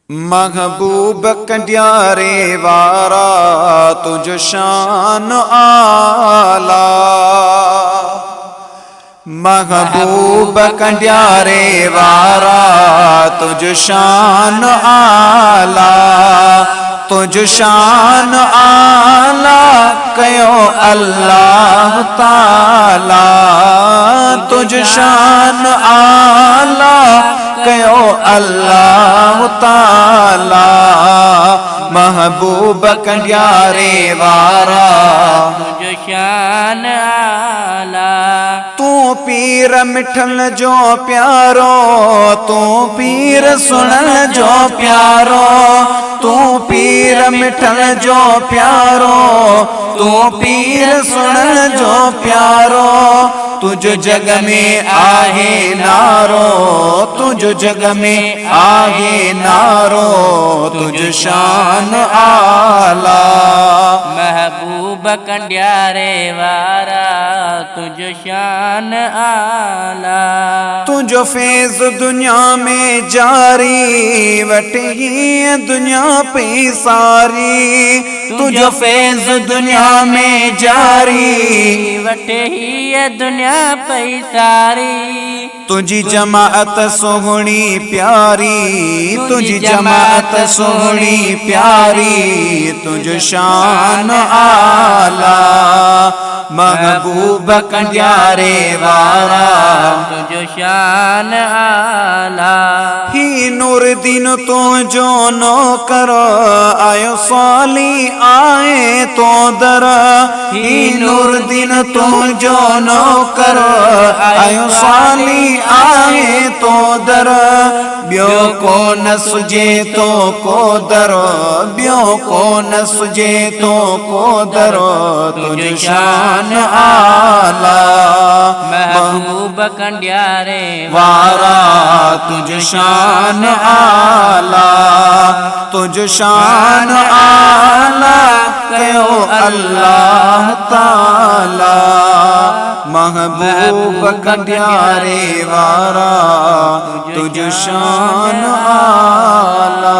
महबूब कंडियारे वारा तुझ शान आला। महबूब कंडियारे वारा तुझ शान आला। तुझ शान आला कयो अल्लाह ताला। तुझ शान आला कयो अल्लाह ताला। महबूब कंडियारे वारा तुझ शान आला। तू पीर मिठल जो प्यारो, तू पीर सुनल जो प्यारो। तू पीर मिठल जो प्यारो, तू पीर सुनल जो प्यारो। तुझ जग में आहे नारो, तुझ जग में आहे नारो। तुझ शान आला। महबूब कंडियारे वारा तुझ शान आला। तुझो फैज़ दुनिया में जारी, वटे ही दुनिया पे सारी। तुझो फैज़ दुनिया में जारी, वटे ही दुनिया पे सारी। तुझी जमाअत सोहणी प्यारी, तुझी जमाअत सोहणी प्यारी। तुझ शान आला। महबूब कंडियारे वारा तुझ शान आला। ही नूर दिन तो जो नौकर आयो साली आए तो दर। ही नूर दिन तो जो नौकर आयो साली आए तो दर। ब्यो को न सुझे तो को दर, ब्यो को न सुझे तो को दर। तुझ शान आला। महबूब कंडियारे वारा तुझ शान आला। तुझ शान आला कयो अल्लाह ताला। महबूब कंडियारे वारा तुझ शान आला।